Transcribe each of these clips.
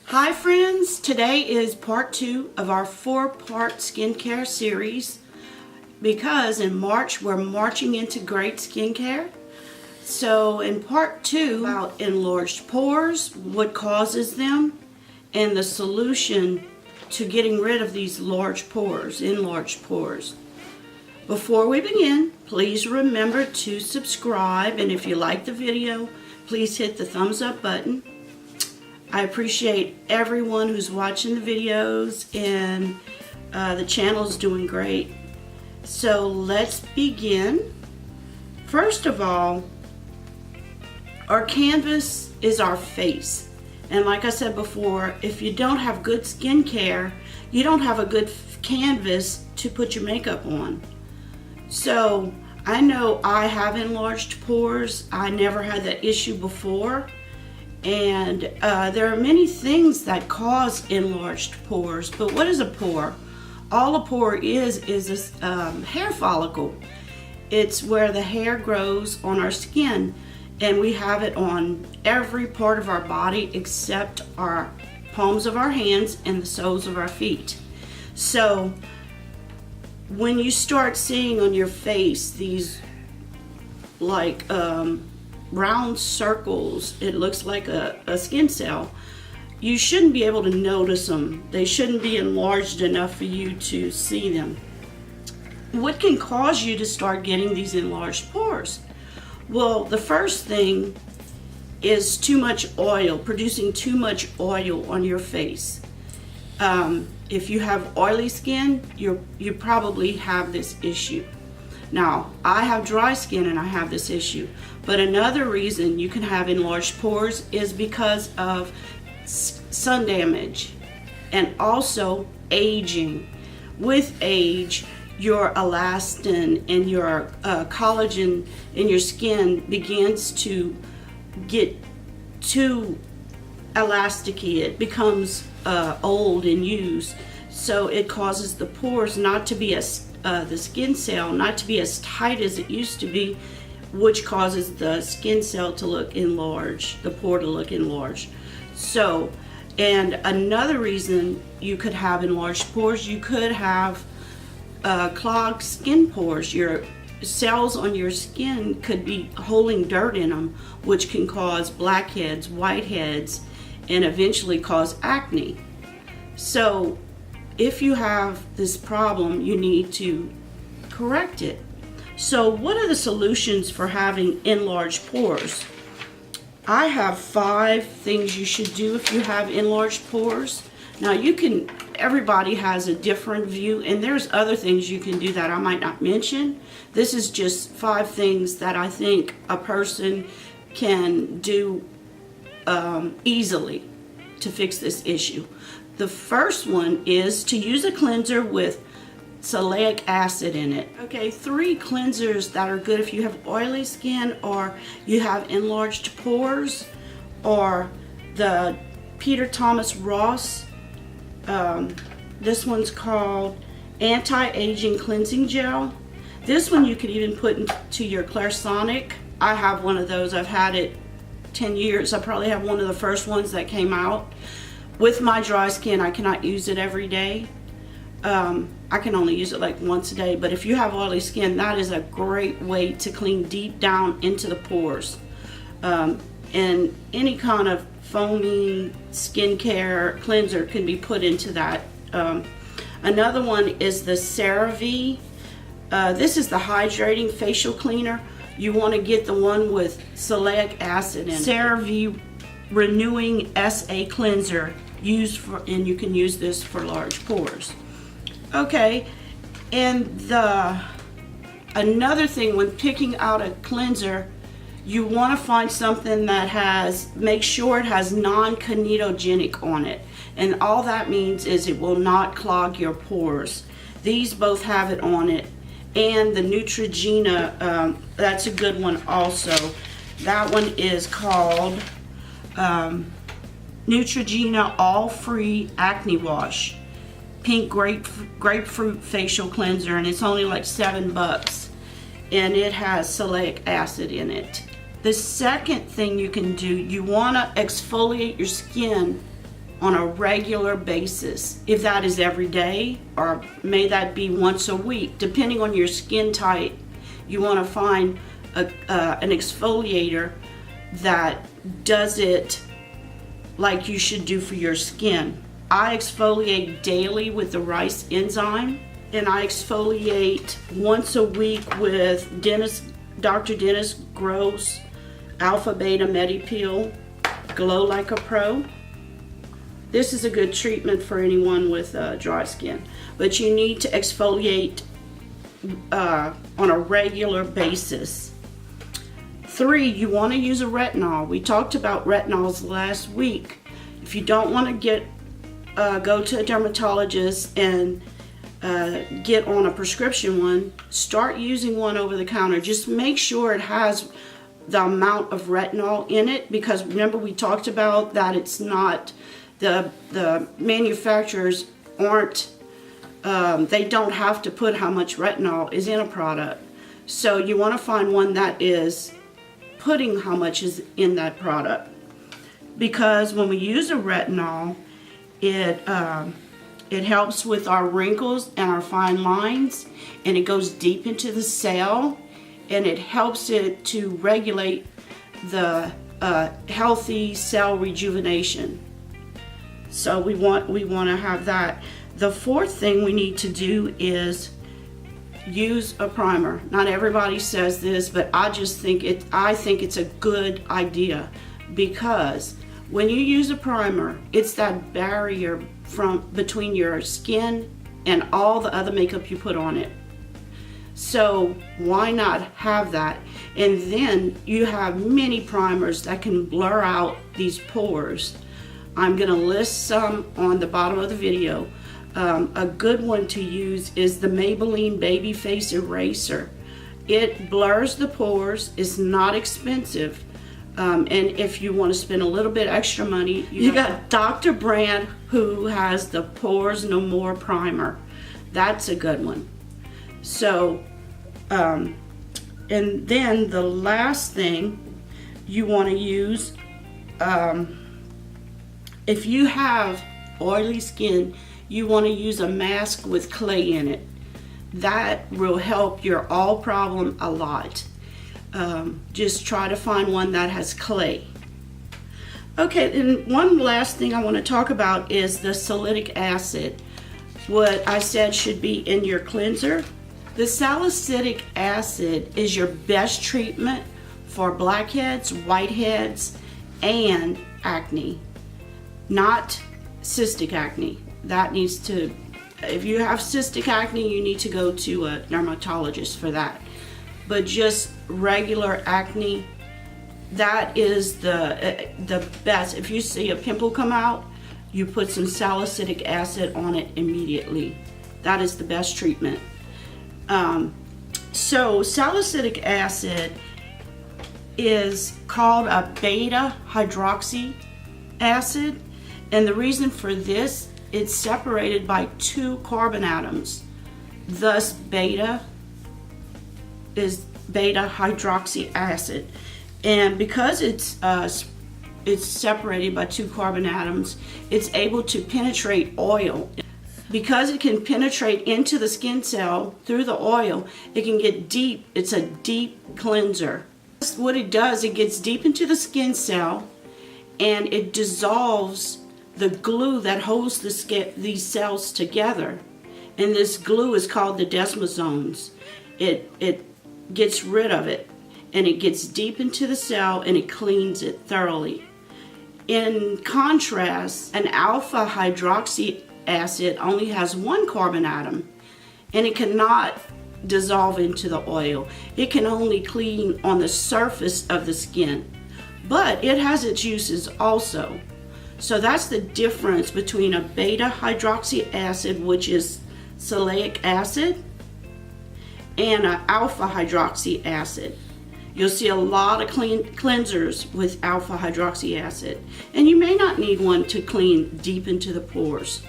Hi friends, today is part 2 of our 4-part skincare series because in March we're marching into great skincare. So in part 2 about enlarged pores, what causes them, and the solution to getting rid of these enlarged pores. Before we begin, please remember to subscribe, and if you like the video, please hit the thumbs up button. I appreciate everyone who's watching the videos, and the channel is doing great. So let's begin. First of all, our canvas is our face. And like I said before, if you don't have good skincare, you don't have a good canvas to put your makeup on. So I know I have enlarged pores. I never had that issue before. And there are many things that cause enlarged pores. But what is a pore? All a pore is a hair follicle. It's where the hair grows on our skin, and we have it on every part of our body except our palms of our hands and the soles of our feet. So when you start seeing on your face these like round circles, it looks like a skin cell, you shouldn't be able to notice them. They shouldn't be enlarged enough for you to see them. What can cause you to start getting these enlarged pores? Well, the first thing is too much oil, producing too much oil on your face. If you have oily skin, you probably have this issue. Now, I have dry skin and I have this issue. But another reason you can have enlarged pores is because of sun damage and also aging. With age, your elastin and your collagen in your skin begins to get too elasticy. It becomes old and used. So it causes the pores not to be as the skin cell not to be as tight as it used to be, which causes the skin cell to look enlarged, the pore to look enlarged. So, and another reason you could have enlarged pores, you could have clogged skin pores. Your cells on your skin could be holding dirt in them, which can cause blackheads, whiteheads, and eventually cause acne. So if you have this problem, you need to correct it. So what are the solutions for having enlarged pores? I have 5 things you should do if you have enlarged pores. Now everybody has a different view, and there's other things you can do that I might not mention. This is just 5 things that I think a person can do easily to fix this issue. The first one is to use a cleanser with salicylic acid in it. Okay, 3 cleansers that are good if you have oily skin or you have enlarged pores, or the Peter Thomas Ross. This one's called Anti-Aging Cleansing Gel. This one you could even put into your Clairsonic. I have one of those. I've had it 10 years. I probably have one of the first ones that came out. With my dry skin, I cannot use it every day. I can only use it like once a day, but if you have oily skin, that is a great way to clean deep down into the pores. And any kind of foaming skincare cleanser can be put into that. Another one is the CeraVe. This is the hydrating facial cleaner. You want to get the one with salicylic acid in it. CeraVe Renewing SA Cleanser, and you can use this for large pores. Okay, and another thing when picking out a cleanser, you want to find something that make sure it has non-kinetogenic on it, and all that means is it will not clog your pores. These both have it on it, and the Neutrogena, that's a good one also. That one is called Neutrogena All-Free Acne Wash, pink grapefruit facial cleanser, and it's only like $7, and it has salicylic acid in it. The second thing you can do, you want to exfoliate your skin on a regular basis. If that is every day, or may that be once a week, depending on your skin type, you want to find an exfoliator that does it like you should do for your skin. I exfoliate daily with the rice enzyme, and I exfoliate once a week with Dr. Dennis Gross Alpha Beta Medi-Peel Glow Like a Pro. This is a good treatment for anyone with dry skin, but you need to exfoliate on a regular basis. 3, you want to use a retinol. We talked about retinols last week. If you don't want to go to a dermatologist and get on a prescription one, start using one over the counter. Just make sure it has the amount of retinol in it, because remember we talked about that it's not, the manufacturers aren't, they don't have to put how much retinol is in a product. So you want to find one that is putting how much is in that product, because when we use a retinol, it helps with our wrinkles and our fine lines, and it goes deep into the cell, and it helps it to regulate the healthy cell rejuvenation. So we want to have that. The 4th thing we need to do is use a primer. Not everybody says this, but I think it's a good idea, because when you use a primer, it's that barrier between your skin and all the other makeup you put on it. So why not have that? And then you have many primers that can blur out these pores. I'm going to list some on the bottom of the video. A good one to use is the Maybelline Baby Face Eraser. It blurs the pores. It's not expensive. And if you want to spend a little bit extra money, you got Dr. Brandt, who has the Pores No More primer. That's a good one. So, and then the last thing you want to use, if you have oily skin, you want to use a mask with clay in it. That will help your oil problem a lot. Just try to find one that has clay. Okay, and one last thing I want to talk about is the salicylic acid. What I said should be in your cleanser. The salicylic acid is your best treatment for blackheads, whiteheads, and acne. Not cystic acne. That needs to, if you have cystic acne, you need to go to a dermatologist for that. But just regular acne, that is the best. If you see a pimple come out, you put some salicylic acid on it immediately. That is the best treatment. So salicylic acid is called a beta hydroxy acid, and the reason for this, it's separated by 2 carbon atoms. Thus beta is beta hydroxy acid, and because it's separated by 2 carbon atoms, it's able to penetrate oil. Because it can penetrate into the skin cell through the oil, it can get deep. It's a deep cleanser. What it does, it gets deep into the skin cell, and it dissolves the glue that holds these cells together. And this glue is called the desmosomes. It gets rid of it, and it gets deep into the cell, and it cleans it thoroughly. In contrast, an alpha hydroxy acid only has 1 carbon atom, and it cannot dissolve into the oil. It can only clean on the surface of the skin, but it has its uses also. So that's the difference between a beta hydroxy acid, which is salicylic acid, and an alpha hydroxy acid. You'll see a lot of cleansers with alpha hydroxy acid, and you may not need one to clean deep into the pores.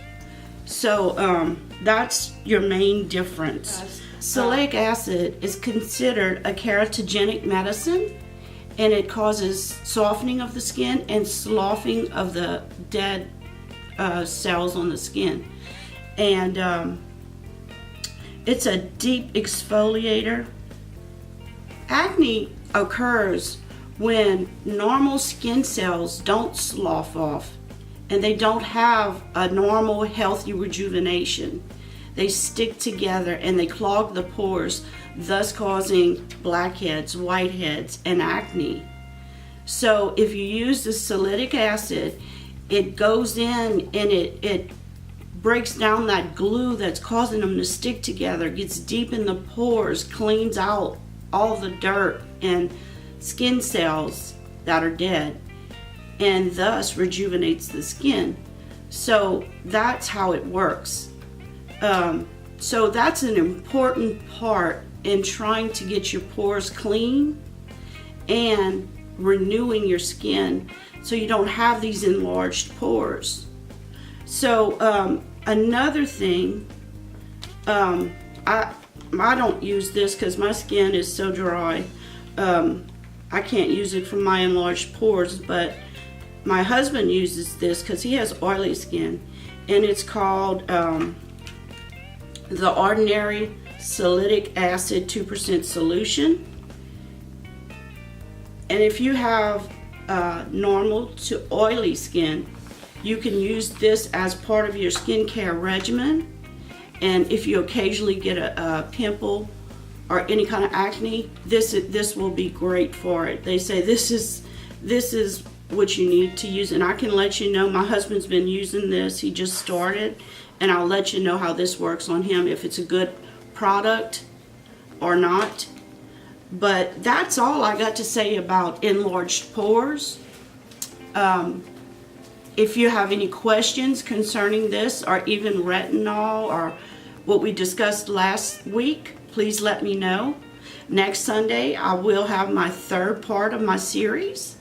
So that's your main difference. Salicylic acid is considered a keratogenic medicine, and it causes softening of the skin and sloughing of the dead cells on the skin. And it's a deep exfoliator. Acne occurs when normal skin cells don't slough off and they don't have a normal healthy rejuvenation. They stick together and they clog the pores, thus causing blackheads, whiteheads, and acne. So if you use the salicylic acid, it goes in and it breaks down that glue that's causing them to stick together, gets deep in the pores, cleans out all the dirt and skin cells that are dead, and thus rejuvenates the skin. So that's how it works. So that's an important part in trying to get your pores clean and renewing your skin so you don't have these enlarged pores. So another thing, I don't use this because my skin is so dry. I can't use it for my enlarged pores, but my husband uses this because he has oily skin, and it's called the Ordinary Salicylic Acid 2% Solution. And if you have normal to oily skin, you can use this as part of your skincare regimen. And if you occasionally get a pimple or any kind of acne, this will be great for it. They say this is what you need to use, and I can let you know. My husband's been using this. He just started, and I'll let you know how this works on him, if it's a good product or not. But that's all I got to say about enlarged pores. If you have any questions concerning this, or even retinol, or what we discussed last week, please let me know. Next Sunday, I will have my third part of my series.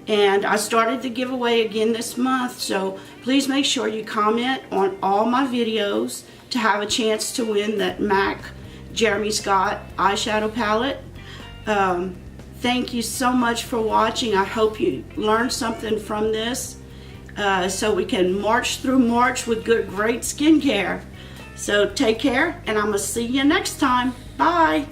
And I started the giveaway again this month, so please make sure you comment on all my videos to have a chance to win that MAC Jeremy Scott eyeshadow palette. Thank you so much for watching. I hope you learned something from this, so we can march through March with great skincare. So take care, and I'm going to see you next time. Bye.